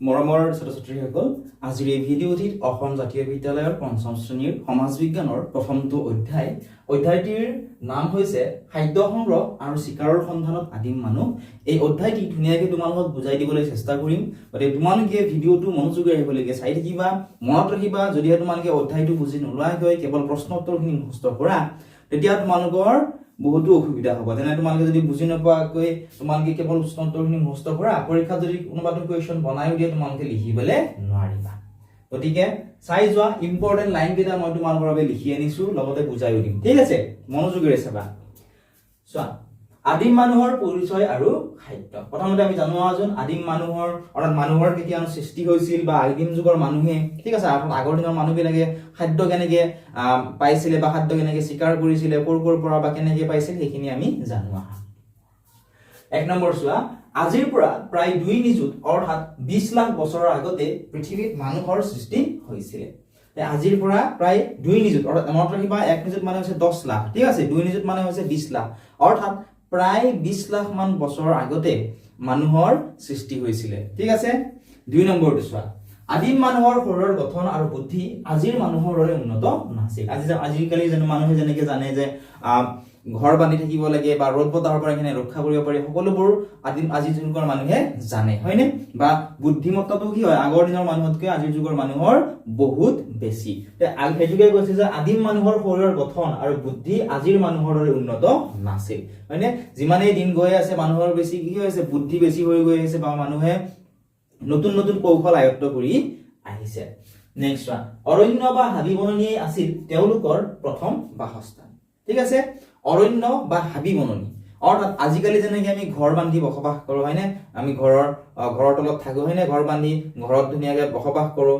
মৰমৰ ছাত্ৰ-ছাত্ৰীসকল, আজিৰ এই ভিডিঅ'টিত অসম জাতীয় বিদ্যালয়ৰ পঞ্চম শ্ৰেণীৰ সমাজ বিজ্ঞানৰ প্ৰথমটো অধ্যায়টিৰ নাম হৈছে খাদ্য সংগ্ৰহ আৰু চিকাৰৰ সন্ধানত আদিম মানুহ। এই অধ্যায়টি ধুনীয়াকৈ তোমালোকক বুজাই দিবলৈ চেষ্টা কৰিম, গতিকে তোমালোকে ভিডিঅ'টো মনোযোগেৰে আহিবলৈকে চাই থাকিবা, মনত ৰাখিবা। যদিহে তোমালোকে অধ্যায়টো বুজি নোলোৱাকৈ কেৱল প্ৰশ্ন উত্তৰখিনি মুখস্থ কৰা, তেতিয়া তোমালোকৰ বহুতো অসুবিধা হ'ব। যেনে তোমালোকে যদি বুজি নোপোৱাকৈ তোমালোকে কেৱল প্ৰশ্ন উত্তৰখিনি মুখস্থ কৰা, পৰীক্ষাত যদি কোনোবাটো কুৱেশ্যন বনাইও দিয়ে তোমালোকে লিখিবলৈ নোৱাৰিবা। গতিকে চাই যোৱা, ইম্পৰ্টেণ্ট লাইন কেইটা মই তোমালোকৰ বাবে লিখি আনিছো, লগতে বুজাইও দিম। ঠিক আছে, মনোযোগেৰে চাবা। চোৱা, আদিম মানুহৰ পৰিচয় আৰু খাদ্য। প্ৰথমতে আমি জানো আছোন আদিম মানুহৰ অৰ্থাৎ মানুহৰ কেতিয়া সৃষ্টি হৈছিল বা আদিম যুগৰ মানুহে, ঠিক আছে, আগৰ দিনৰ মানুহবিলাকে খাদ্য কেনেকে পাইছিলে বা খাদ্য কেনেকে চিকাৰ কৰিছিলে, ক'ৰ পৰা বা কেনেকে পাইছিল, সেইখিনি আমি জানো আহা। এক নম্বৰ চোৱা, আজিৰ পৰা প্ৰায় 2 নিযুত অৰ্থাৎ 20 লাখ বছৰৰ আগতে পৃথিৱীত মানুহৰ সৃষ্টি হৈছিলে। আজিৰ পৰা প্ৰায় 2 নিযুত অৰ্থাৎ মনত ৰাখিবা, 1 নিযুত মানে হৈছে 10 লাখ, ঠিক আছে, 2 নিযুত মানে হৈছে 20 লাখ, অৰ্থাৎ প্ৰায় 20 লাখ মান বছৰৰ আগতে মানুহৰ সৃষ্টি হৈছিলে। ঠিক আছে, 2 নম্বৰটো চোৱা, আদিম মানুহৰ শৰীৰৰ গঠন আৰু বুদ্ধি আজিৰ মানুহৰ দৰে উন্নত নাছিল। আজিকালি মানুহে যেনেকে জানে যে ঘৰ বান্ধি থাকিব লাগে বা ৰ'দ বতাহৰ পৰা এখানে ৰক্ষা কৰিব পাৰি, সকলোবোৰ আজিৰ যুগৰ মানুহে জানে, হয়নে? বা বুদ্ধিমত্তাটো কি হয়, আগৰ দিনৰ মানুহতকৈ আজিৰ যুগৰ মানুহৰ বহুত বেছি। সেইটোকে কৈছে যে আদিম মানুহৰ শৰীৰৰ গঠন আৰু বুদ্ধি আজিৰ মানুহৰ দৰে উন্নত নাছিল, হয়নে? যিমানেই দিন গৈ আছে মানুহৰ বেছি কি হৈছে, বুদ্ধি বেছি হৈ গৈ আছে বা মানুহে নতুন নতুন কৌশল আয়ত্ত কৰি আহিছে। নেক্সট ওৱান, অৰণ্য বা হাবি বননিয়ে আছিল তেওঁলোকৰ প্ৰথম বাসস্থান। ঠিক আছে, অৰণ্য বা হাবি বননি অৰ্থাৎ আজিকালি যেনেকে আমি ঘৰ বান্ধি বসবাস কৰো, হয়নে? আমি ঘৰৰ তলত থাকো, হয়নে? ঘৰ বান্ধি ঘৰত ধুনীয়াকে বসবাস কৰো,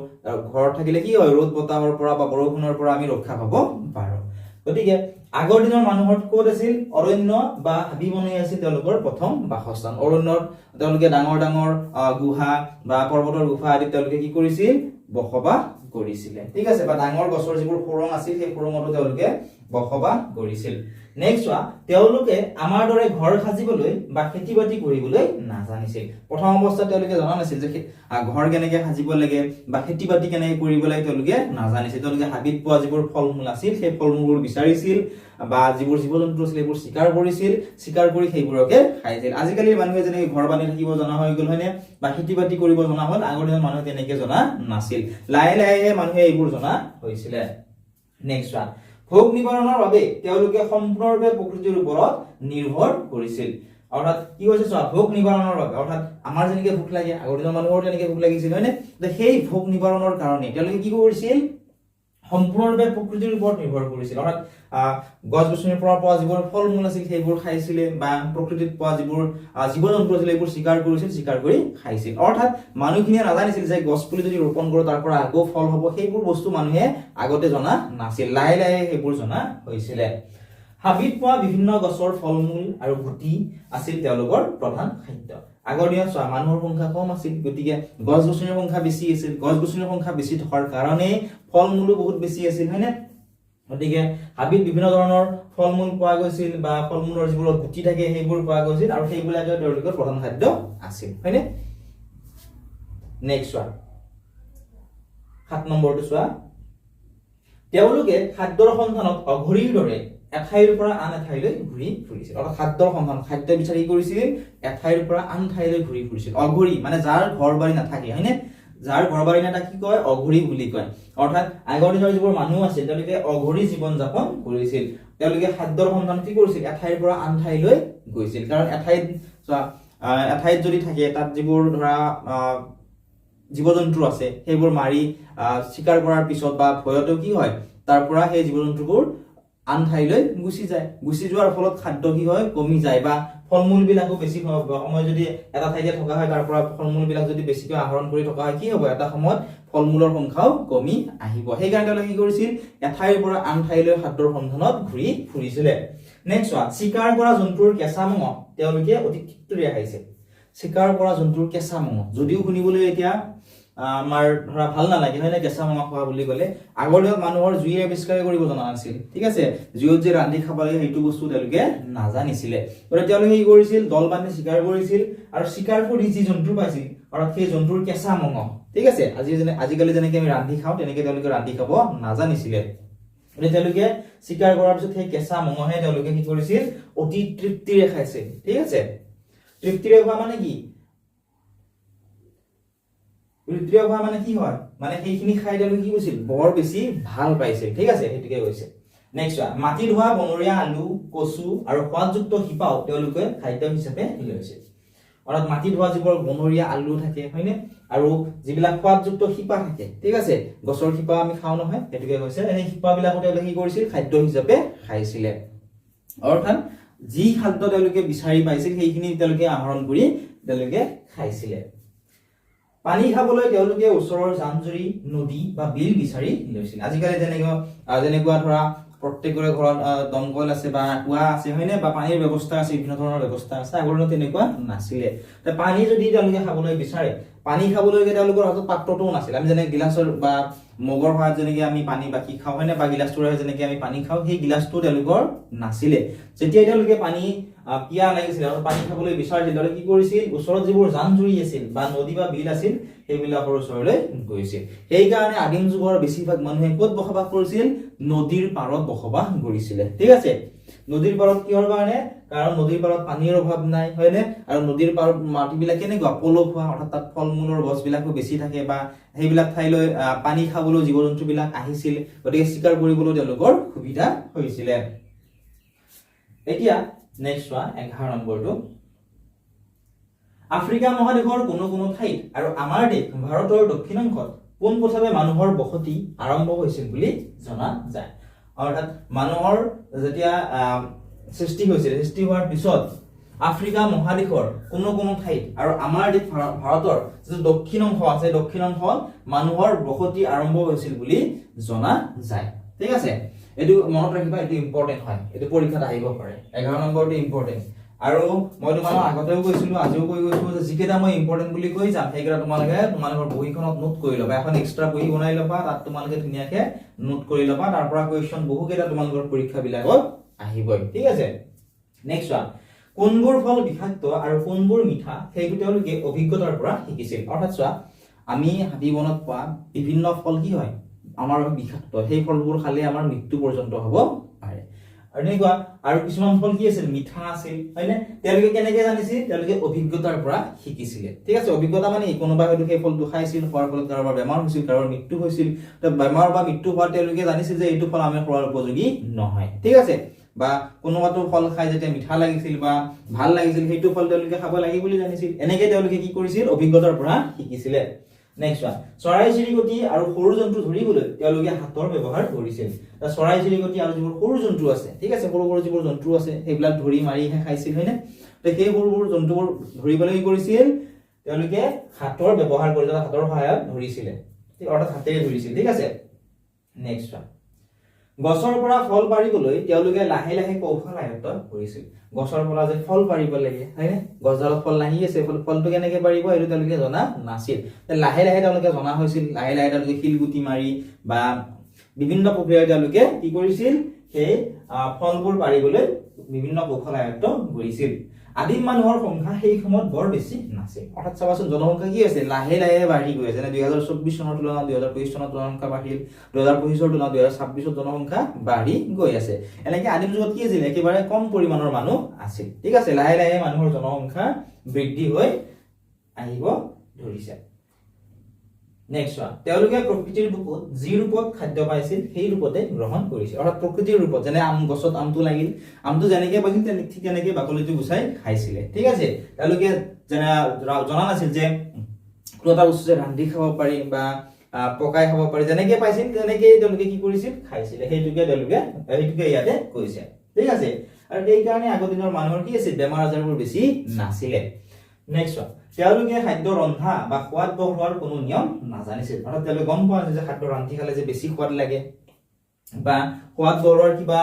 ঘৰত থাকিলে কি হয়, ৰ'দ বতাহৰ পৰা বা বৰষুণৰ পৰা আমি ৰক্ষা পাব পাৰো। গতিকে আগৰ দিনৰ মানুহৰ ক'ত আছিল, অৰণ্য বা হাবি বননি আছিল তেওঁলোকৰ প্ৰথম বাসস্থান। অৰণ্যত তেওঁলোকে ডাঙৰ ডাঙৰ গুহা বা পৰ্বতৰ গুহা আদিত তেওঁলোকে কি কৰিছিল, বসবাস কৰিছিলে। ঠিক আছে, বা ডাঙৰ গছৰ যিবোৰ খুৰং আছিল সেই খুৰঙতো তেওঁলোকে বসবাস কৰিছিল। নেক্সট চোৱা, তেওঁলোকে আমাৰ দৰে ঘৰ সাজিবলৈ বা খেতি বাতি কৰিবলৈ নাজানিছিল। প্ৰথম অৱস্থাত তেওঁলোকে জনা নাছিল যে ঘৰ কেনেকে সাজিব লাগে বা খেতি বাতি কেনেকে কৰিব লাগে, তেওঁলোকে নাজানিছিল। তেওঁলোকে হাবিত পোৱা যিবোৰ ফল মূল আছিল সেই ফল মূলবোৰ বিচাৰিছিল বা যিবোৰ জীৱ জন্তু আছিল সেইবোৰ চিকাৰ কৰিছিল, চিকাৰ কৰি সেইবোৰকে খাইছিল। আজিকালি মানুহে যেনেকে ঘৰ বান্ধি থাকিব জনা হৈ গ'ল, হয়নে? বা খেতি বাতি কৰিব জনা হ'ল, আগৰ দিনৰ মানুহে তেনেকে জনা নাছিল। লাহে লাহে মানুহে এইবোৰ জনা হৈছিলে। নেক্সট ওৱান, ভোগ নিবাৰণৰ বাবে তেওঁলোকে সম্পূৰ্ণৰূপে প্ৰকৃতিৰ ওপৰত নিৰ্ভৰ কৰিছিল। অৰ্থাৎ কি হৈছে, চোৱা, ভোগ নিবাৰণৰ বাবে অৰ্থাৎ আমাৰ যেনেকে ভোক লাগে, আগৰ দিনৰ মানুহৰ তেনেকে ভোক লাগিছিল, হয়নে? সেই ভোগ নিবাৰণৰ কাৰণে তেওঁলোকে কি কৰিছিল, সম্পূৰ্ণৰূপে প্ৰকৃতিৰ ওপৰত নিৰ্ভৰ কৰিছিল। অৰ্থাৎ গছ গছনিৰ পৰা পোৱা যিবোৰ ফল মূল আছিল সেইবোৰ খাইছিলে বা প্ৰকৃতিত পোৱা যিবোৰ জীৱ জন্তু আছিল সেইবোৰ চিকাৰ কৰিছিল, চিকাৰ কৰি খাইছিল। অৰ্থাৎ মানুহখিনিয়ে নাজানিছিল যে গছ পুলি যদি ৰোপণ কৰো তাৰ পৰা আকৌ ফল হ'ব, সেইবোৰ বস্তু মানুহে আগতে জনা নাছিল, লাহে লাহে সেইবোৰ জনা হৈছিলে। হাবিত পোৱা বিভিন্ন গছৰ ফল মূল আৰু গুটি আছিল তেওঁলোকৰ প্ৰধান খাদ্য। আগৰ দিনত চোৱা, মানুহৰ সংখ্যা কম আছিল, গতিকে গছ গছনিৰ সংখ্যা বেছি আছিল। গছ গছনিৰ সংখ্যা বেছি থকাৰ কাৰণে ফল মূলো বহুত বেছি আছিল, হয়নে? গতিকে হাবিত বিভিন্ন ধৰণৰ ফল মূল পোৱা গৈছিল বা ফল মূলৰ যিবোৰ গুটি থাকে সেইবোৰ পোৱা গৈছিল আৰু সেইবিলাকে তেওঁলোকৰ প্ৰধান খাদ্য আছিল, হয়নে? নেক্সট চোৱা, 7 নম্বৰটো চোৱা, তেওঁলোকে খাদ্যৰ সন্ধানত অঘৰীৰ দৰে এঠাইৰ পৰা আন এঠাইলৈ ঘূৰি ফুৰিছিল। অৰ্থাৎ খাদ্যৰ সন্ধান, খাদ্য বিচাৰি কৰিছিল, এঠাইৰ পৰা আন ঠাইলৈ ঘূৰি ফুৰিছিল। অঘৰী মানে যাৰ ঘৰ বাৰী নাথাকে, হয়নে? যাৰ ঘৰ বাৰী নাথাকে কি কয়, অঘৰী বুলি কয়। অৰ্থাৎ আগৰ দিনৰ যিবোৰ মানুহ আছিল তেওঁলোকে অঘৰী জীৱন যাপন কৰিছিল। তেওঁলোকে খাদ্যৰ সন্ধান কি কৰিছিল, এঠাইৰ পৰা আন ঠাইলৈ গৈছিল। কাৰণ এঠাইত যদি থাকে তাত যিবোৰ ধৰা জীৱ জন্তু আছে সেইবোৰ মাৰি চিকাৰ কৰাৰ পিছত বা ভয়তো কি হয়, তাৰ পৰা সেই জীৱ জন্তুবোৰ আন ঠাইলৈ গুচি যায়। গুচি যোৱাৰ ফলত খাদ্য কি হয়, কমি যায় বা ফল মূল বিলাকো বেছি সময় যদি এটা ঠাইতে থকা হয় তাৰ পৰা ফল মূল বিলাক যদি বেছিকৈ আহৰণ কৰি থকা হয়, কি হ'ব, এটা সময়ত ফল মূলৰ সংখ্যাও কমি আহিব। সেইকাৰণে তেওঁলোকে কি কৰিছিল, এঠাইৰ পৰা আন ঠাইলৈ খাদ্যৰ সন্ধানত ঘূৰি ফুৰিছিলে। নেক্সট চোৱা, চিকাৰ কৰা জন্তুৰ কেঁচা মঙহ তেওঁলোকে অতি তৃপ্তিৰে খাইছিল। চিকাৰ কৰা জন্তুৰ কেঁচা মঙহ যদিও শুনিবলৈ এতিয়া আমাৰ ধৰা ভাল নালাগে হয় না কেঁচা মঙহ খোৱা বুলি ক'লে আগৰ দিনত মানুহৰ জুইৰ আৱিষ্কাৰ কৰিব জনা নাছিল ঠিক আছে জুইত যে ৰান্ধি খাব লাগে সেইটো বস্তু তেওঁলোকে নাজানিছিলে গতিকে তেওঁলোকে কি কৰিছিল দল বান্ধি শিকাৰ কৰিছিল আৰু শিকাৰ কৰি যি জন্তু পাইছিল অৰ্থাৎ সেই জন্তুৰ কেঁচা মঙহ ঠিক আছে আজিকালি যেনেকৈ আমি ৰান্ধি খাওঁ তেনেকৈ তেওঁলোকে ৰান্ধি খাব নাজানিছিলে গতিকে তেওঁলোকে শিকাৰ কৰাৰ পিছত সেই কেঁচা মঙহে তেওঁলোকে কি কৰিছিল অতি তৃপ্তিৰে খাইছিল ঠিক আছে তৃপ্তিৰে খোৱা মানে কি তৃপ্তিৰে খোৱা মানে কি হয় মানে সেইখিনি খাই তেওঁলোকে কি কৰিছিল বৰ বেছি ভাল পাইছিল ঠিক আছে সেইটোকে কৈছে নেক্সট মাটি ধোৱা বনৰীয়া আলু কচু আৰু সোৱাদযুক্ত শিপাও তেওঁলোকে খাদ্য হিচাপে লৈছিল অৰ্থাৎ মাটি ধোৱা যিবোৰ বনৰীয়া আলু থাকে হয়নে আৰু যিবিলাক সোৱাদযুক্ত শিপা থাকে ঠিক আছে গছৰ শিপা আমি খাওঁ নহয় সেইটোকে কৈছে এই শিপাবিলাকো তেওঁলোকে কি কৰিছিল খাদ্য হিচাপে খাইছিলে অৰ্থাৎ যি খাদ্য তেওঁলোকে বিচাৰি পাইছিল সেইখিনি তেওঁলোকে আহৰণ কৰি তেওঁলোকে খাইছিলে পানী খাবলৈ তেওঁলোকে ওচৰৰ জান-জুৰি নদী বা বিল বিচাৰি লৈছিল আজিকালি যেনেকুৱা ধৰা প্ৰত্যেকৰে ঘৰত দমকল আছে বা কুঁৱা আছে হয়নে বা পানীৰ ব্যৱস্থা আছে বিভিন্ন ধৰণৰ ব্যৱস্থা আছে আগৰ দিনত তেনেকুৱা নাছিলে তে পানী যদি তেওঁলোকে খাবলৈ বিচাৰে পানী খাবলৈ তেওঁলোকৰ হাতত পাত্ৰটোও নাছিল আমি যেনে গিলাচৰ বা মগৰ সহায়ত যেনেকৈ আমি পানী বাকি খাওঁ হয়নে বা গিলাচটোৰে যেনেকৈ আমি পানী খাওঁ সেই গিলাচটো তেওঁলোকৰ নাছিলে যেতিয়া তেওঁলোকে পানী পিয়া লাগিছিল আৰু পানী খাবলৈ বিচাৰিছিল তেওঁলোকে কি কৰিছিল ওচৰত যিবোৰ জান-জুৰি আছিল বা নদী বা বিল আছিল সেইবিলাকৰ ওচৰলৈ গৈছিল সেইকাৰণে আদিম যুগৰ বেছিভাগ মানুহে ক'ত বসবাস কৰিছিল নদীৰ পাৰত বসবাস কৰিছিলে ঠিক আছে নদীৰ পাৰত কিহৰ কাৰণে কাৰণ নদীৰ পাৰত পানীৰ অভাৱ নাই হয়নে আৰু নদীৰ পাৰত মাটিবিলাক কেনেকুৱা পলসুৱা অৰ্থাৎ তাত ফল-মূলৰ গছবিলাকো বেছি থাকে বা সেইবিলাক ঠাইলৈ পানী খাবলৈ জীৱ-জন্তুবিলাক আহিছিল গতিকে শিকাৰ কৰিবলৈ তেওঁলোকৰ সুবিধা হৈছিলে এতিয়া নেক্সট 11 নম্বৰটো আফ্ৰিকা মহাদেশৰ কোনো ঠাইত আৰু আমাৰ দেশ ভাৰতৰ দক্ষিণ অংশত পোনপ্ৰথমে মানুহৰ বসতি আৰম্ভ হৈছিল বুলি জনা যায় অৰ্থাৎ মানুহৰ যেতিয়া সৃষ্টি হৈছিল সৃষ্টি হোৱাৰ পিছত আফ্ৰিকা মহাদেশৰ কোনো ঠাইত আৰু আমাৰ দেশ ভাৰতৰ যে দক্ষিণ অংশ আছে দক্ষিণ অংশত মানুহৰ বসতি আৰম্ভ হৈছিল বুলি জনা যায় ঠিক আছে এটো মনত ৰাখিবা এটো ইম্পৰ্টেন্ট হয় এটো পৰীক্ষাত আহিব পাৰে 11 নম্বৰটো ইম্পৰ্টেন্ট আৰু মই তোমালোকক আগতেও কৈছিলো আজিও কৈ গৈছো যে যিকেইটা মই ইম্পৰ্টেন্ট বুলি কৈ যাম সেইকেইটা তোমালোকৰ বহিখনত নোট কৰি ল'বা এখন এক্সট্ৰা বহি বনাই ল'বা তাত তোমালোকে ধুনীয়াকৈ নোট কৰি ল'বা তাৰ পৰা কোৱেশ্চন বহুকেইটা তোমালোকৰ পৰীক্ষা বিলাকত আহিবই ঠিক আছে নেক্সট কোনবোৰ ফল বিষাক্ত আৰু কোনবোৰ মিঠা সেইটো তেওঁলোকে অভিজ্ঞতাৰ পৰা শিকিছিল অৰ্থাৎ চোৱা আমি হাবি বনত পোৱা বিভিন্ন ফল কি হয় আমাৰ বিষাক্ত সেই ফলবোৰ খালে আমাৰ মৃত্যু পৰ্যন্ত হ'ব পাৰে আৰু এনেকুৱা আৰু কিছুমান ফল কি আছিল মিঠা আছিল হয়নে তেওঁলোকে কেনেকৈ জানিছিল তেওঁলোকে অভিজ্ঞতাৰ পৰা শিকিছিলে ঠিক আছে অভিজ্ঞতা মানে কোনোবাই হয়তো সেই ফলটো খাইছিল খোৱাৰ ফলত কাৰোবাৰ বেমাৰ হৈছিল কাৰোবাৰ মৃত্যু হৈছিল তো বেমাৰ বা মৃত্যু হোৱা তেওঁলোকে জানিছিল যে এইটো ফল আমি খোৱাৰ উপযোগী নহয় ঠিক আছে বা কোনোবাটো ফল খাই যেতিয়া মিঠা লাগিছিল বা ভাল লাগিছিল সেইটো ফল তেওঁলোকে খাব লাগে বুলি জানিছিল এনেকৈ তেওঁলোকে কি কৰিছিল অভিজ্ঞতাৰ পৰা শিকিছিলে নেক্সট চৰাই-চিৰিকটি আৰু সৰু জন্তু ধৰিবলৈ তেওঁলোকে হাতৰ ব্যৱহাৰ কৰিছিল চৰাই-চিৰিকটি আৰু যিবোৰ সৰু জন্তু আছে ঠিক আছে সৰু সৰু যিবোৰ জন্তু আছে সেইবিলাক ধৰি মাৰিহে খাইছিল হয়নে তো সেই সৰু জন্তুবোৰ ধৰিবলৈ কি কৰিছিল তেওঁলোকে হাতৰ ব্যৱহাৰ কৰি হাতৰ সহায়ত ধৰিছিলে ঠিক অৰ্থাৎ হাতেৰে ধৰিছিল ঠিক আছে নেক্সট গছৰ পৰা ফল পাৰিবলৈ তেওঁলোকে লাহে লাহে কৌশল আয়ত্ত কৰিছিল গছৰ পৰা যে ফল পাৰিব লাগে হয়নে গছডালত ফল নাহি আছে ফলটো কেনেকৈ পাৰিব এইটো তেওঁলোকে জনা নাছিল লাহে লাহে তেওঁলোকে জনা হৈছিল লাহে লাহে তেওঁলোকে শিলগুটি মাৰি বা বিভিন্ন প্ৰক্ৰিয়াৰে তেওঁলোকে কি কৰিছিল সেই ফলবোৰ পাৰিবলৈ বিভিন্ন কৌশল আয়ত্ত কৰিছিল আদিম মানুহৰ সংখ্যা সেই সময়ত বৰ বেছি নাছিল অৰ্থাৎ চাবাচোন জনসংখ্যা কি আছে লাহে লাহে বাঢ়ি গৈ আছে যেনে 2024 চনৰ তুলনাত 2025 চনত জনসংখ্যা বাঢ়িল 2025 ৰ তুলনাত 2026 ত জনসংখ্যা বাঢ়ি গৈ আছে এনেকৈ আদিম যুগত কি আছিল একেবাৰে কম পৰিমাণৰ মানুহ আছিল ঠিক আছে লাহে লাহে মানুহৰ জনসংখ্যা বৃদ্ধি হৈ আহিব ধৰিছে নেক্সট তেওঁলোকে প্ৰকৃতিৰ ৰূপত যি ৰূপত খাদ্য পাইছিল সেই ৰূপতে গ্ৰহণ কৰিছিল অৰ্থাৎ প্ৰকৃতিৰ ৰূপত যেনে আম গছত আমটো লাগিল আমটো যেনেকৈ পাইছিল ঠিক তেনেকৈ বাকলিটো গুচাই খাইছিলে ঠিক আছে তেওঁলোকে জনা নাছিল যে কোনো এটা বস্তু ৰান্ধি খাব পাৰি বা পকাই খাব পাৰি যেনেকৈ পাইছিল তেনেকৈ তেওঁলোকে কি কৰিছিল খাইছিলে সেইটোকে ইয়াতে কৈছে ঠিক আছে আৰু সেইকাৰণে আগৰ দিনৰ মানুহৰ কি আছিল বেমাৰ আজাৰবোৰ বেছি নাছিলে নেক্সট তেওঁলোকে খাদ্য ৰন্ধা বা সোৱাদ বঢ়োৱাৰ কোনো নিয়ম নাজানিছিল অৰ্থাৎ তেওঁলোকে গম পোৱা নাছিল যে খাদ্য ৰান্ধি খালে যে বেছি সোৱাদ লাগে বা সোৱাদ বঢ়োৱাৰ কিবা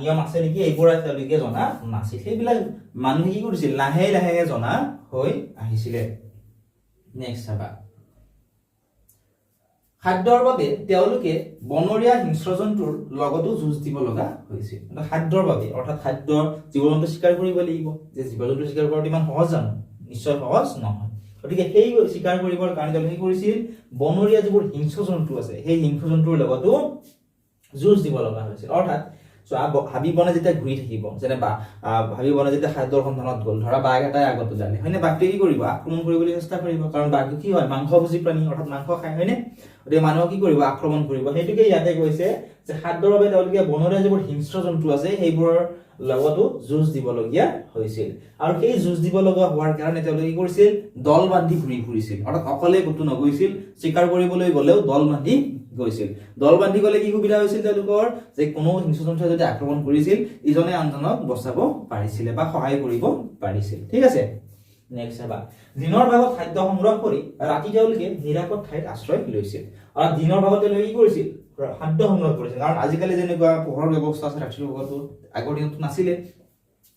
নিয়ম আছে নেকি এইবোৰ তেওঁলোকে জনা নাছিল সেইবিলাক মানুহে কি কৰিছিল লাহে লাহে জনা হৈ আহিছিলে নেক্সট চাবা খাদ্যৰ বাবে তেওঁলোকে বনৰীয়া হিংস্ৰ জন্তুৰ লগতো যুঁজ দিব লগা হৈছিল খাদ্যৰ বাবে অৰ্থাৎ খাদ্য জীৱ-জন্তু শিকাৰ কৰিব লাগিব যে জীৱ-জন্তু শিকাৰ কৰাটো ইমান সহজ জানো নিশ্চয় সহজ নহয় গতিকে সেই শিকাৰ কৰিবৰ কাৰণে তেওঁলোকে কৰিছিল বনৰীয়া যিবোৰ হিংস্ৰ জন্তু আছে সেই হিংস্ৰ জন্তুৰ লগতো যুঁজ দিব লগা হৈছিল অৰ্থাৎ হাবি বনে যেতিয়া ঘূৰি থাকিব যেনে হাবি বনে যেতিয়া খাদ্যৰ সন্ধানত গ'ল ধৰা বাঘ এটাই আগত ওলালে হয়নে বাঘটোৱে কি কৰিব আক্ৰমণ কৰিবলৈ চেষ্টা কৰিব কাৰণ বাঘটো কি হয় মাংসভোজী প্ৰাণী অৰ্থাৎ মাংস খায় হয়নে গতিকে মানুহক কি কৰিব আক্ৰমণ কৰিব সেইটোকে ইয়াতে কৈছে যে খাদ্যৰ বাবে তেওঁলোকে বনৰীয়া যিবোৰ হিংস্ৰ জন্তু আছে সেইবোৰৰ লগতো যুঁজ দিবলগীয়া হৈছিল আৰু সেই যুঁজ দিব লগা হোৱাৰ কাৰণে তেওঁলোকে কি কৰিছিল দল বান্ধি ঘূৰি ফুৰিছিল অৰ্থাৎ অকলে ক'তো নগৈছিল চিকাৰ কৰিবলৈ গ'লেও দল বান্ধি গৈছিল দল বান্ধি গ'লে কি সুবিধা হৈছিল তেওঁলোকৰ যে কোনো হিংস্ৰ জন্তুৱে যদি আক্ৰমণ কৰিছিল ইজনে আনজনক বচাব পাৰিছিল বা সহায় কৰিব পাৰিছিল ঠিক আছে নেক্সট চাবা দিনৰ ভাগত খাদ্য সংগ্ৰহ কৰি ৰাতি তেওঁলোকে নিৰাপদ ঠাইত আশ্ৰয় লৈছিল আৰু দিনৰ ভাগত তেওঁলোকে কি কৰিছিল খাদ্য সংগ্ৰহ কৰিছিল কাৰণ আজিকালি যেনেকুৱা পোহৰৰ ব্যৱস্থা আছে ৰাতিৰ ভাগতো আগৰ দিনতো নাছিলে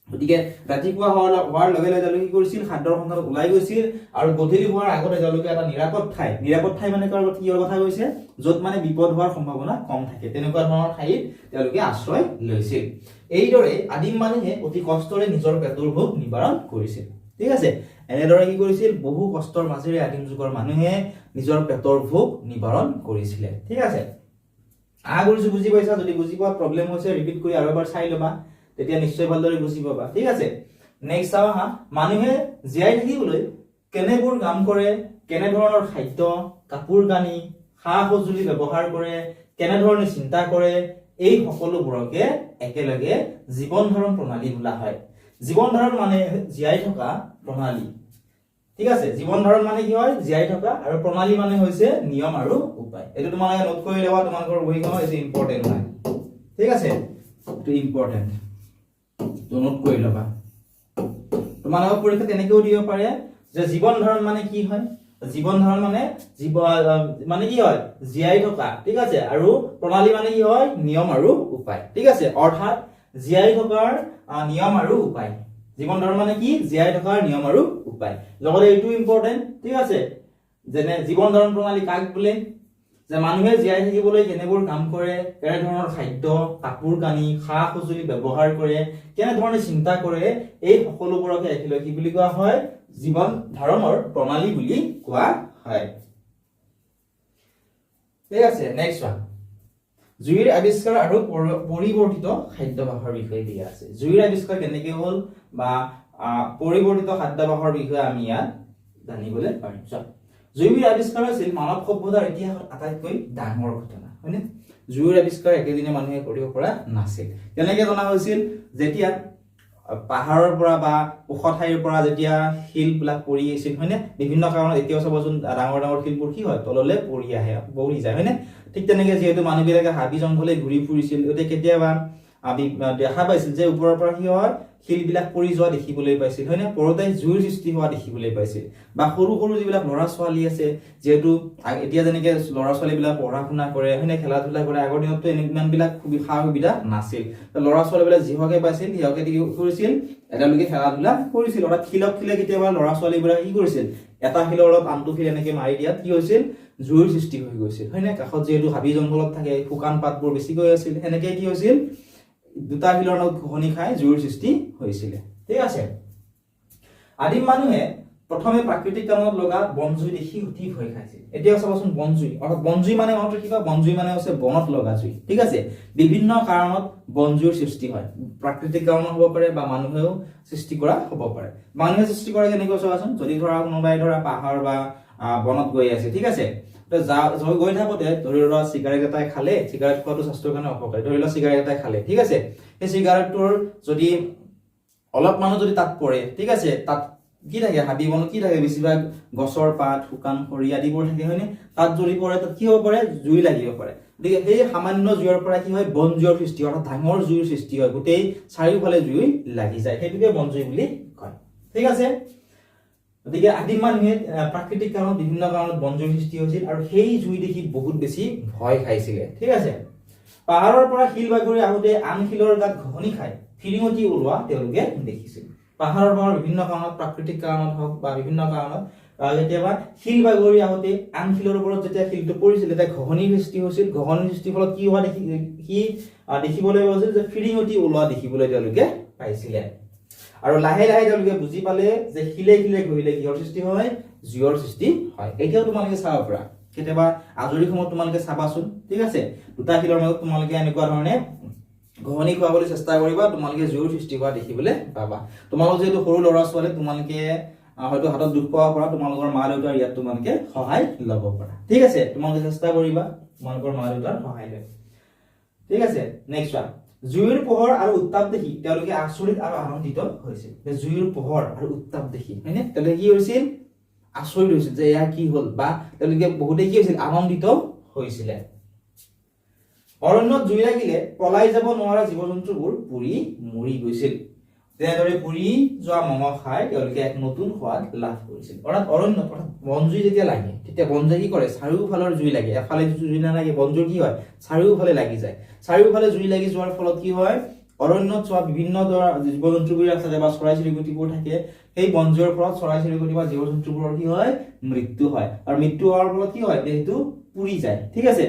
গতিকে ৰাতিপুৱা হোৱাৰ লগে লগে তেওঁলোকে কি কৰিছিল খাদ্যৰ সন্ধানত ওলাই গৈছিল আৰু গধূলি হোৱাৰ আগতে তেওঁলোকে এটা নিৰাপদ ঠাই মানে কিহৰ কথা কৈছে য'ত মানে বিপদ হোৱাৰ সম্ভাৱনা কম থাকে তেনেকুৱা ধৰণৰ ঠাইত তেওঁলোকে আশ্ৰয় লৈছিল এইদৰে আদিম মানুহে অতি কষ্টৰে নিজৰ পেটৰ ভোক নিবাৰণ কৰিছিল ঠিক আছে এনেদৰে কি কৰিছিল বহু কষ্টৰ মাজেৰে আদিম যুগৰ মানুহে নিজৰ পেটৰ ভোক নিবাৰণ কৰিছিল ঠিক আছে আগৰজু বুজি পাইছা যদি বুজি পোৱা প্ৰবলেম হৈছে ৰিপিট কৰি আৰু এবাৰ চাই ল'বা তেতিয়া নিশ্চয় ভালদৰে বুজি পাবা ঠিক আছে নেক্সট চাও হা মানুহে জীয়াই থাকিবলৈ কেনেবোৰ কাম কৰে কেনে ধৰণৰ খাদ্য কাপোৰ কানি সা-সঁজুলি ব্যৱহাৰ কৰে কেনে ধৰণে চিন্তা কৰে এই সকলোবোৰকে একেলগে জীৱন ধাৰণ প্ৰণালী বোলা হয় জীৱন ধাৰণ মানে জীয়াই থকা প্ৰণালী ঠিক আছে জীৱন ধাৰণ মানে কি হয় জীয়াই থকা আৰু প্ৰণালী মানে হৈছে নিয়ম আৰু উপায় এটো তোমালোকে নোট কৰি লবা তোমালোকৰ বহিখনত এটো ইম্পৰ্টেন্ট হয় ঠিক আছে এটো ইম্পৰ্টেন্ট তো নোট কৰি লবা তোমালোকৰ পৰীক্ষাত এনেকেও দিব পাৰে যে জীৱন ধাৰণ মানে কি হয় জীৱন ধাৰণ মানে কি হয় জীয়াই থকা ঠিক আছে আৰু প্ৰণালী মানে কি হয় নিয়ম আৰু উপায় ঠিক আছে অৰ্থাৎ জীয়াই থকাৰ নিয়ম আৰু উপায় জীৱন ধাৰণ মানে কি জীয়াই থকাৰ নিয়ম আৰু উপায় লগতে এইটো ইম্পৰ্টেন্ট ঠিক আছে যেনে জীৱন ধাৰণ প্ৰণালী কাক বোলে যে মানুহে জীয়াই থাকিবলৈ কেনেবোৰ কাম কৰে কেনে ধৰণৰ খাদ্য কাপোৰ কানি সা-সঁজুলি ব্যৱহাৰ কৰে কেনে ধৰণে চিন্তা কৰে এই সকলোবোৰকে একেলগে কি বুলি কোৱা হয় জীৱন ধাৰণৰ প্ৰণালী বুলি কোৱা হয় ঠিক আছে নেক্সট ওয়ান জুইৰ আৱিষ্কাৰ আৰু পৰিৱৰ্তিত খাদ্যাভ্যাসৰ বিষয়ে দিয়া আছে জুইৰ আৱিষ্কাৰ কেনেকৈ হ'ল বা পৰিৱৰ্তিত খাদ্যাভ্যাসৰ বিষয়ে আমি ইয়াত জানিবলৈ পাৰিম জুইৰ আৱিষ্কাৰ আছিল মানৱ সভ্যতাৰ ইতিহাসত আটাইতকৈ ডাঙৰ ঘটনা হয়নে জুইৰ আৱিষ্কাৰ একেদিনে মানুহে কৰিব পৰা নাছিল কেনেকৈ জনা হৈছিল যেতিয়া পাহাৰৰ পৰা বা ওখ ঠাইৰ পৰা যেতিয়া শিলবিলাক পৰি আছিল হয়নে বিভিন্ন কাৰণত এতিয়াও চাবচোন ডাঙৰ ডাঙৰ শিলবোৰ কি হয় তললে পৰি যায় হয়নে ঠিক তেনেকৈ যেহেতু মানুহবিলাকে হাবি জংঘলে ঘূৰি ফুৰিছিল গতিকে কেতিয়াবা দেখা পাইছিল যে ওপৰৰ পৰা কি হয় শিলবিলাক পৰি যোৱা দেখিবলৈ পাইছিল হয়নে পৰতে জুইৰ সৃষ্টি হোৱা দেখিবলৈ পাইছিল বা সৰু সৰু যিবিলাক ল'ৰা ছোৱালী আছে যেহেতু এতিয়া যেনেকৈ ল'ৰা ছোৱালীবিলাক পঢ়া শুনা কৰে হয়নে খেলা ধূলা কৰে আগৰ দিনততো ইমানবিলাক সা সুবিধা নাছিল ল'ৰা ছোৱালীবিলাক যিহকে পাইছিল সিহকে কি কৰিছিল এটালৈকে খেলা ধূলা কৰিছিল অৰ্থাৎ শিলে কেতিয়াবা ল'ৰা ছোৱালীবিলাক কি কৰিছিল এটা শিলৰ লগত আনটো শিল এনেকৈ মাৰি দিয়াত কি হৈছিল জুইৰ সৃষ্টি হৈ গৈছিল হয়নে কাষত যেহেতু হাবি জংঘলত থাকে শুকান পাতবোৰ বেছিকৈ আছিল এনেকৈ কি হৈছিল দুটা শিলৰ লগত ঘঁহনি খাই জুইৰ সৃষ্টি হৈছিল ঠিক আছে আদিম মানুহে প্ৰথমে প্ৰাকৃতিক কাৰণত লগা বনজুই দেখি অতি ভয় খাইছিল এতিয়া চাবচোন বনজুই অৰ্থাৎ বনজুই মানে মাত্ৰ কিবা বনজুই মানে হৈছে বনত লগা জুই ঠিক আছে বিভিন্ন কাৰণত বনজুইৰ সৃষ্টি হয় প্ৰাকৃতিক কাৰণত হ'ব পাৰে বা মানুহেও সৃষ্টি কৰা হ'ব পাৰে মানুহে সৃষ্টি কৰে কেনেকৈ চাবাচোন যদি ধৰা কোনোবাই ধৰা পাহাৰ বা বনত গৈ আছে ঠিক আছে গৈ থাকোতে ধৰি লোৱা চিগাৰেট এটাই খালে চিগাৰেট খোৱাটো স্বাস্থ্যৰ কাৰণে অপকাৰী ধৰি লোৱা চিগাৰেট এটাই খালে ঠিক আছে সেই চিগাৰেটটোৰ যদি অলপ মানুহ যদি তাত পৰে ঠিক আছে তাত কি থাকে হাবি বনত কি থাকে বেছিভাগ গছৰ পাত শুকান খৰি আদিবোৰ থাকে হয়নে তাত যদি পৰে তাত কি হ'ব পাৰে জুই লাগিব পাৰে গতিকে সেই সামান্য জুইৰ পৰা কি হয় বন জুইৰ সৃষ্টি হয় অৰ্থাৎ ডাঙৰ জুইৰ সৃষ্টি হয় গোটেই চাৰিওফালে জুই লাগি যায় সেইটোকে বনজুই বুলি কয় ঠিক আছে গতিকে আদিম মানুহে প্ৰাকৃতিক কাৰণত বিভিন্ন কাৰণত বনজুইৰ সৃষ্টি হৈছিল আৰু সেই জুই দেখি বহুত বেছি ভয় খাইছিলে ঠিক আছে পাহাৰৰ পৰা শিল বাগৰি আহোঁতে আন শিলৰ গাত ঘঁহনি খাই ফিৰিঙতি ওলোৱা তেওঁলোকে দেখিছিল পাহাৰৰ পৰা বিভিন্ন কাৰণত প্ৰাকৃতিক কাৰণত হওক বা বিভিন্ন কাৰণত কেতিয়াবা শিল বাগৰি আহোঁতে আন শিলৰ ওপৰত যেতিয়া শিলটো পৰিছিল তেতিয়া ঘহনিৰ সৃষ্টি হৈছিল। ঘহনিৰ সৃষ্টিৰ ফলত কি হোৱা দেখিবলৈ পাইছিল যে ফিৰিঙতি ওলোৱা দেখিবলৈ তেওঁলোকে পাইছিলে। আৰু লাহে লাহে তেওঁলোকে বুজি পালে যে শিলে শিলে ঘঁহিলে কিহৰ সৃষ্টি হয়? জুইৰ সৃষ্টি হয়। এতিয়াও তোমালোকে চাব পাৰা, কেতিয়াবা আজৰি সময়ত তোমালোকে চাবাচোন, ঠিক আছে, দুটা শিলৰ মাজত তোমালোকে এনেকুৱা ধৰণে ঘহনি খুৱাবলৈ চেষ্টা কৰিবা, তোমালোকে জুইৰ সৃষ্টি হোৱা দেখিবলৈ পাবা। তোমালোক যিহেতু সৰু ল'ৰা ছোৱালী, তোমালোকে হয়তো হাতত দুখ পাব পাৰা, তোমালোকৰ মা দেউতাৰ ইয়াত তোমালোকে সহায় ল'ব পাৰা, ঠিক আছে। তোমালোকে চেষ্টা কৰিবা তোমালোকৰ মা দেউতাৰ সহায় লৈ, ঠিক আছে। নেক্সট ওৱান, জুইৰ পোহৰ আৰু উত্তাপ দেখি তেওঁলোকে আচৰিত আৰু আনন্দিত হৈছিল। জুইৰ পোহৰ আৰু উত্তাপ দেখি, হয়নে, তেওঁলোকে কি হৈছিল? আচৰিত হৈছিল যে এয়া কি হ'ল, বা তেওঁলোকে বহুতে কি হৈছিল? আনন্দিত হৈছিলে। অৰণ্যত জুই লাগিলে পলাই যাব নোৱাৰা জীৱ জন্তুবোৰ পুৰি মৰি গৈছিল। তেনেদৰে পুৰি যোৱা মঙহ খাই তেওঁলোকে এক নতুন সোৱাদ লাভ কৰিছিল। অৰ্থাৎ অৰণ্যত, অৰ্থাৎ বনজুই যেতিয়া লাগে তেতিয়া বনজুই কি কৰে? চাৰিওফালৰ জুই লাগে, এফালে জুই নালাগে, বনজুই কি হয়? চাৰিওফালে লাগি যায়। চাৰিওফালে জুই লাগি যোৱাৰ ফলত কি হয়? অৰণ্যত চোৱা বিভিন্ন জীৱ জন্তুবোৰ আছে বা চৰাই চিৰিকটিবোৰ থাকে, সেই বনজুইৰ ফলত চৰাই চিৰিকটি বা জীৱ জন্তুবোৰৰ কি হয়? মৃত্যু হয়। আৰু মৃত্যু হোৱাৰ ফলত কি হয়? দেহটো পুৰি যায়, ঠিক আছে।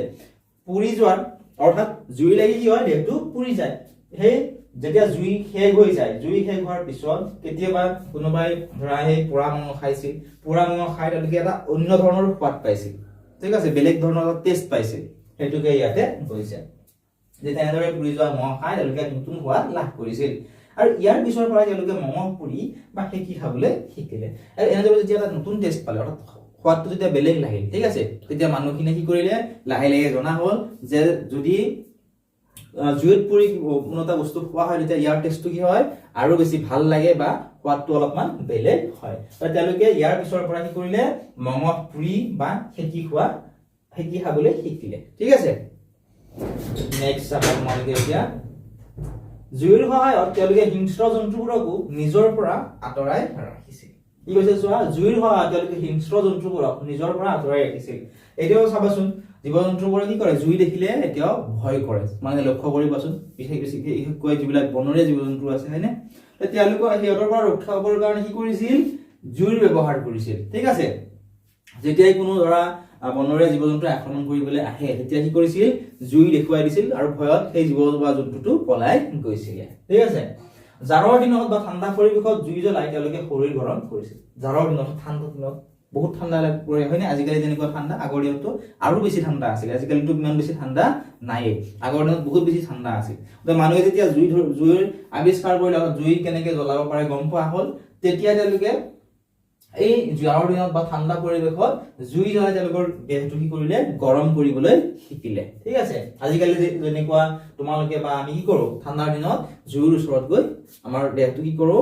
পুৰি যোৱাৰ অৰ্থাৎ জুই লাগি কি হয়? দেহটো পুৰি যায়। সেই যেতিয়া জুই শেষ হৈ যায়, জুই শেষ হোৱাৰ পিছত কেতিয়াবা কোনোবাই ধৰা সেই পোৰা মঙহ খাইছিল, পোৰা মঙহ খাই তেওঁলোকে এটা অন্য ধৰণৰ সোৱাদ পাইছিল, ঠিক আছে, বেলেগ ধৰণৰ টেষ্ট পাইছিল, সেইটোকে ইয়াতে কৈছে যে তেনেদৰে পুৰি যোৱা মঙহ খাই তেওঁলোকে নতুন সোৱাদ লাভ কৰিছিল। আৰু ইয়াৰ পিছৰ পৰা তেওঁলোকে মঙহ পুৰি বা সেকি খাবলৈ শিকিলে। আৰু এনেদৰে যেতিয়া এটা নতুন টেষ্ট পালে, অৰ্থাৎ সোৱাদটো যেতিয়া বেলেগ লাগিল, ঠিক আছে, তেতিয়া মানুহখিনিয়ে কি কৰিলে? লাহে লাহে জনা হ'ল যে যদি জুইত পুৰি কোনো এটা বস্তু খোৱা হয় তেতিয়া ইয়াৰ টেষ্টটো কি হয়? আৰু বেছি ভাল লাগে বা সোৱাদটো অলপমান বেলেগ হয়। তেওঁলোকে ইয়াৰ পিছৰ পৰা কি কৰিলে? মঙহ পুৰি বা সেকি খাবলৈ শিকিলে, ঠিক আছে। নেক্সট চাবা তোমালোকে এতিয়া, জুইৰ সহায়ত তেওঁলোকে হিংস্ৰ জন্তুবোৰকো নিজৰ পৰা আঁতৰাই ৰাখিছিল। কি কৈছে চোৱা? জুইৰ সহায়ত তেওঁলোকে হিংস্ৰ জন্তুবোৰক নিজৰ পৰা আঁতৰাই ৰাখিছিল। এতিয়াও চাবাচোন, জীৱ জন্তুবোৰে কি কৰে? জুই দেখিলে এতিয়াও ভয় কৰে। মানে লক্ষ্য কৰিবাচোন, বিশেষকৈ যিবিলাক বনৰীয়া জীৱ জন্তু আছে, হয়নে, তেওঁলোকে সিহঁতৰ পৰা ৰক্ষা পাবৰ কাৰণে কি কৰিছিল? জুইৰ ব্যৱহাৰ কৰিছিল, ঠিক আছে। যেতিয়াই কোনো ধৰা বনৰীয়া জীৱ জন্তু আক্ৰমণ কৰিবলৈ আহে তেতিয়া কি কৰিছিল? জুই দেখুৱাই দিছিল আৰু ভয়ত সেই জীৱ বা জন্তুটো পলাই গৈছিলে, ঠিক আছে। জাৰৰ দিনত বা ঠাণ্ডা পৰিৱেশত জুই জ্বলাই তেওঁলোকে শৰীৰ গৰম কৰিছিল। জাৰৰ দিনত, ঠাণ্ডা দিনত বহুত ঠাণ্ডা পৰে, হয়নে? আজিকালি যেনেকুৱা ঠাণ্ডা, আগৰ দিনতো আৰু বেছি ঠাণ্ডা আছিল। আজিকালিতো ইমান বেছি ঠাণ্ডা নাইয়ে, আগৰ দিনত বহুত বেছি ঠাণ্ডা আছিল। মানুহে যেতিয়া জুইৰ আৱিষ্কাৰ কৰিলে, জুই কেনেকে জ্বলাব পাৰে গম পোৱা হ'ল, তেতিয়া তেওঁলোকে এই জাৰৰ দিনত বা ঠাণ্ডা পৰিৱেশত জুই জ্বলাই তেওঁলোকৰ দেহটো কি কৰিলে? গৰম কৰিবলৈ শিকিলে, ঠিক আছে। আজিকালি যেনেকুৱা তোমালোকে বা আমি কি কৰো? ঠাণ্ডাৰ দিনত জুইৰ ওচৰত গৈ আমাৰ দেহটো কি কৰো?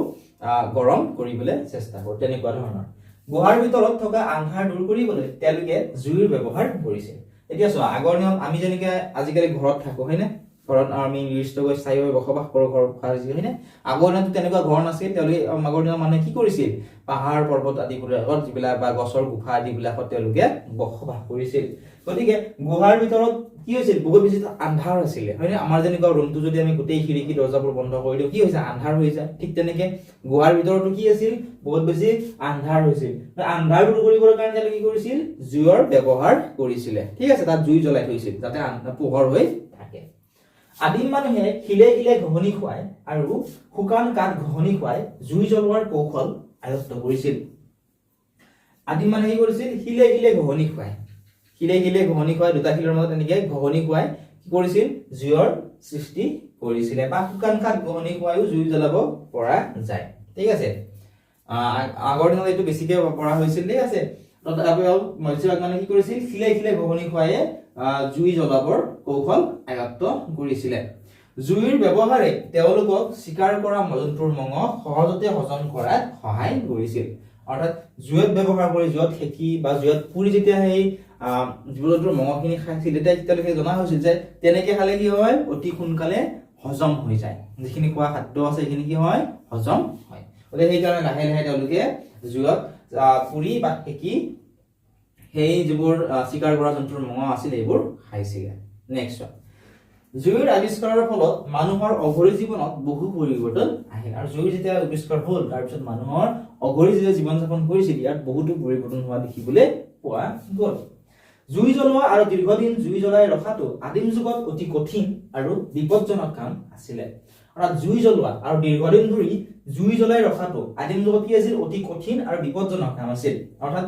গৰম কৰিবলৈ চেষ্টা কৰো, তেনেকুৱা ধৰণৰ। গুহাৰ ভিতৰত থকা আন্ধাৰ দূৰ কৰিবলৈ তেওঁলোকে জুইৰ ব্যৱহাৰ কৰিছিল। এতিয়া চোৱা, আগৰ দিনত আমি যেনেকে আজিকালি ঘৰত থাকো, হয়নে, ঘৰত আমি নিৰ্দিষ্টকৈ স্থায়ীভাৱে বসবাস কৰো, ঘৰ সাজিছে, হয়নে। আগৰ দিনত তেনেকুৱা ঘৰ নাছিল। তেওঁলোকে আগৰ দিনৰ মানুহে কি কৰিছিল? পাহাৰ পৰ্বত আদিবিলাকত যিবিলাক বা গছৰ গুফা আদিবিলাকত তেওঁলোকে বসবাস কৰিছিল। গতিকে গুহাৰ ভিতৰত কি হৈছিল? বহুত বেছি আন্ধাৰ আছিলে, হয়নে। আমাৰ যেনেকুৱা ৰুমটো যদি আমি গোটেই খিৰিকী দৰ্জাবোৰ বন্ধ কৰি দিওঁ, কি হৈছে? আন্ধাৰ হৈ যায়। ঠিক তেনেকে গুহাৰ ভিতৰতো কি আছিল? বহুত বেছি আন্ধাৰ হৈছিল। আন্ধাৰ দূৰ কৰিবৰ কাৰণে তেওঁলোকে কি কৰিছিল? জুইৰ ব্যৱহাৰ কৰিছিলে, ঠিক আছে। তাত জুই জ্বলাই থৈছিল যাতে পোহৰ হৈ থাকে। আদিম মানুহে শিলে শিলে ঘহনি খুৱাই আৰু শুকান কাঠ ঘহনি খুৱাই জুই জ্বলোৱাৰ কৌশল আয়ত্ত কৰিছিল। আদিম মানুহে কি কৰিছিল? শিলে শিলে ঘহনি খুৱাই, দুটা শিলৰ মাজত এনেকে ঘহনি খুৱাই কি কৰিছিল? জুইৰ সৃষ্টি কৰিছিলে, বা শুকান কাঠ ঘহনি খুৱাইও জুই জ্বলাব পৰা যায়, ঠিক আছে। আগৰ দিনত এইটো বেছিকে কৰা হৈছিল, ঠিক আছে। তথাপিও বেছিভাগ মানুহে কি কৰিছিল? শিলে শিলে ঘহনি খুৱাই জুই জ্বলাবৰ কৌশল আয়ত্ত কৰিছিলে। জুইৰ ব্যৱহাৰে তেওঁলোকক চিকাৰ কৰা জন্তুৰ মঙহ সহজতে হজম কৰাত সহায় কৰিছিল। অৰ্থাৎ জুইত ব্যৱহাৰ কৰি, জুইত সেকি বা জুইত পুৰি যেতিয়া সেই জীৱ জন্তুৰ মঙহখিনি খাইছিল, তেতিয়া তেওঁলোকে জনা হৈছিল যে তেনেকে খালে কি হয়? অতি সোনকালে হজম হৈ যায়। যিখিনি খোৱা খাদ্য আছে সেইখিনি কি হয়? হজম হয়। গতিকে সেইকাৰণে লাহে লাহে তেওঁলোকে জুইত পুৰি বা সেকি সেই যিবোৰ চিকাৰ কৰা জন্তুৰ মঙহ আছিল এইবোৰ খাইছিলে। নেক্সট, জুইৰ আৱিষ্কাৰৰ ফলত মানুহৰ অঘৰী জীৱনত বহু পৰিৱৰ্তন আহিল। আৰু জুইৰ যেতিয়া আৱিষ্কাৰ হ'ল তাৰপিছত মানুহৰ অঘৰীয়া জীৱন যাপন কৰিছিল ইয়াত বহুতো পৰিৱৰ্তন হোৱা দেখিবলৈ পোৱা গ'ল জুই জ্বলোৱা আৰু দীৰ্ঘদিন জুই জ্বলাই ৰখাটো আদিম যুগত অতি কঠিন আৰু বিপদজনক কাম আছিল অৰ্থাৎ জুই জ্বলোৱা আৰু দীৰ্ঘদিন ধৰি জুই জ্বলাই ৰখাটো আদিম যুগত কি আছিল অতি কঠিন আৰু বিপদজনক কাম আছিল অৰ্থাৎ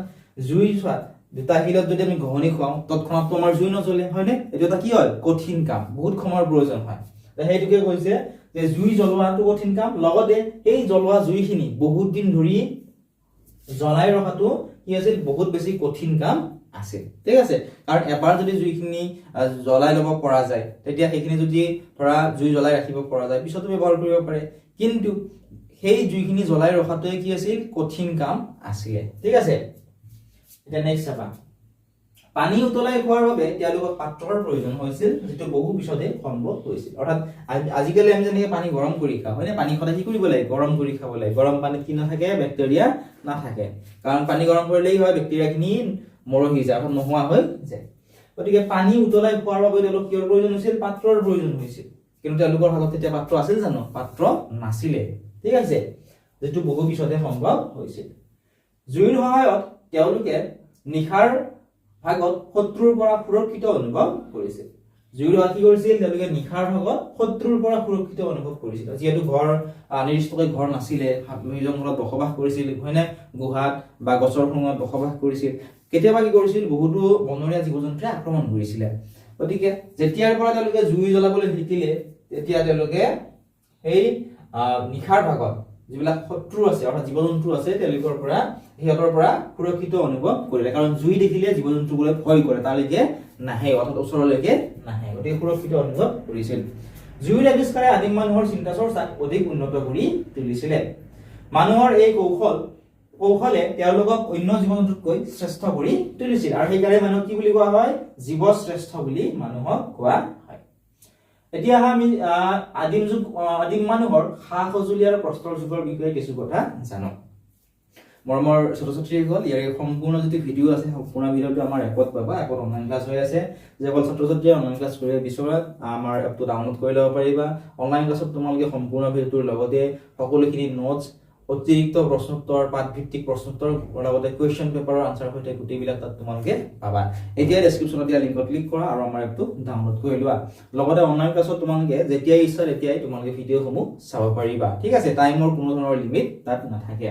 জুই চোৱা দুটা শিলত যদি আমি ঘহনি খুৱাওঁ তৎক্ষণাৎ আমাৰ জুই নজ্বলে হয়নে এইটো এটা কি হয় কঠিন কাম বহুত সময়ৰ প্ৰয়োজন হয় সেইটোকে কৈছে যে জুই জ্বলোৱাটো কঠিন কাম লগতে এই জ্বলোৱা জুইখিনি বহুত দিন ধৰি জ্বলাই ৰখাটো কি আছিল বহুত বেছি কঠিন কাম আছিল ঠিক আছে কাৰণ এবাৰ যদি জুইখিনি জ্বলাই ল'ব পৰা যায় তেতিয়া সেইখিনি যদি ধৰা জুই জ্বলাই ৰাখিব পৰা যায় পিছতো ব্যৱহাৰ কৰিব পাৰে কিন্তু সেই জুইখিনি জ্বলাই ৰখাটোৱে কি আছিল কঠিন কাম আছিল ঠিক আছে এটা নেক্সট চাবা পানী উতলাই খোৱাৰ বাবে তেওঁলোকক পাত্ৰৰ প্ৰয়োজন হৈছিল যেটো বহু পিছতে সম্ভৱ হৈছিল অৰ্থাৎ আজিকালি আমি যেনেকৈ পানী গৰম কৰি খাওঁ হয়নে পানী সদায় কি কৰিব লাগে গৰম কৰি খাব লাগে গৰম পানীত কি নাথাকে বেক্টেৰিয়া নাথাকে কাৰণ পানী গৰম কৰিলেই হয় বেক্টেৰিয়াখিনি মৰহি যায় অৰ্থাৎ নোহোৱা হৈ যায় গতিকে পানী উতলাই খোৱাৰ বাবে তেওঁলোক কিহৰ প্ৰয়োজন হৈছিল পাত্ৰৰ প্ৰয়োজন হৈছিল কিন্তু তেওঁলোকৰ হাতত তেতিয়া পাত্ৰ আছিল জানো পাত্ৰ নাছিলে ঠিক আছে যেটো বহু পিছতে সম্ভৱ হৈছিল জুইৰ সহায়ত তেওঁলোকে নিখাৰ ভাগত শত্ৰুৰ পৰা সুৰক্ষিত অনুভৱ কৰিছিল জুইৰ সহায়ত কি কৰিছিল তেওঁলোকে নিখাৰ ভাগত শত্ৰুৰ পৰা সুৰক্ষিত অনুভৱ কৰিছিল যিহেতু ঘৰ নিৰ্দিষ্টকৈ ঘৰ নাছিলে নিজৰ ঘৰত বসবাস কৰিছিল হয়নে গুহাত বা গছৰ খঙত বসবাস কৰিছিল কেতিয়াবা কি কৰিছিল বহুতো বনৰীয়া জীৱ-জন্তুৱে আক্ৰমণ কৰিছিল গতিকে যেতিয়াৰ পৰা তেওঁলোকে জুই জ্বলাবলৈ শিকিলে তেতিয়া তেওঁলোকে এই নিখাৰ ভাগত যিবিলাক শত্ৰু আছে অৰ্থাৎ জীৱ-জন্তু আছে তেওঁলোকৰ পৰা সিহঁতৰ পৰা সুৰক্ষিত অনুভৱ কৰিলে কাৰণ জুই দেখিলে জীৱ-জন্তুবোৰে ভয় কৰে তালৈকে নাহে অৰ্থাৎ ওচৰলৈকে নাহে গতিকে সুৰক্ষিত অনুভৱ কৰিছিল জুইৰ আৱিষ্কাৰে আদিম মানুহৰ চিন্তা চৰ্চাক অধিক উন্নত কৰি তুলিছিল মানুহৰ এই কৌশলে তেওঁলোকক অন্য জীৱ-জন্তুতকৈ শ্ৰেষ্ঠ কৰি তুলিছিল আৰু সেইকাৰণে মানুহক কি বুলি কোৱা হয় জীৱ শ্ৰেষ্ঠ বুলি মানুহক কোৱা হয় এতিয়া আমি আদিম মানুহৰ সা-সঁজুলি আৰু প্ৰস্তৰ যুগৰ বিষয়ে কিছু কথা জানো মৰমৰ ছাত্ৰ-ছাত্ৰীসকল ইয়াৰ সম্পূৰ্ণ যিটো ভিডিঅ' আছে সম্পূৰ্ণ ভিডিঅ'টো আমাৰ এপত পাবা এপত অনলাইন ক্লাছ হৈ আছে যেসকল ছাত্ৰ-ছাত্ৰীয়ে অনলাইন ক্লাছ কৰিব বিচৰা আমাৰ এপটো ডাউনলোড কৰি ল'ব পাৰিবা অনলাইন ক্লাছত তোমালোকে সম্পূৰ্ণ ভিডিঅ'টোৰ লগতে সকলোখিনি নোটছ অতিৰিক্ত প্ৰশ্নোত্তৰ পাঠভিত্তিক প্ৰশ্নোত্তৰ লগতে কুৱেশ্যন পেপাৰৰ আনসাৰ সৈতে গোটেইবিলাক তাত তোমালোকে পাবা এতিয়া ডেছক্ৰিপশ্যনত দিয়া লিংকত ক্লিক কৰা আৰু আমাৰ এপটো ডাউনলোড কৰি লোৱা লগতে অনলাইন ক্লাছত তোমালোকে যেতিয়াই ইচ্ছা তেতিয়াই তোমালোকে ভিডিঅ'সমূহ চাব পাৰিবা ঠিক আছে টাইমৰ কোনো ধৰণৰ লিমিট তাত নাথাকে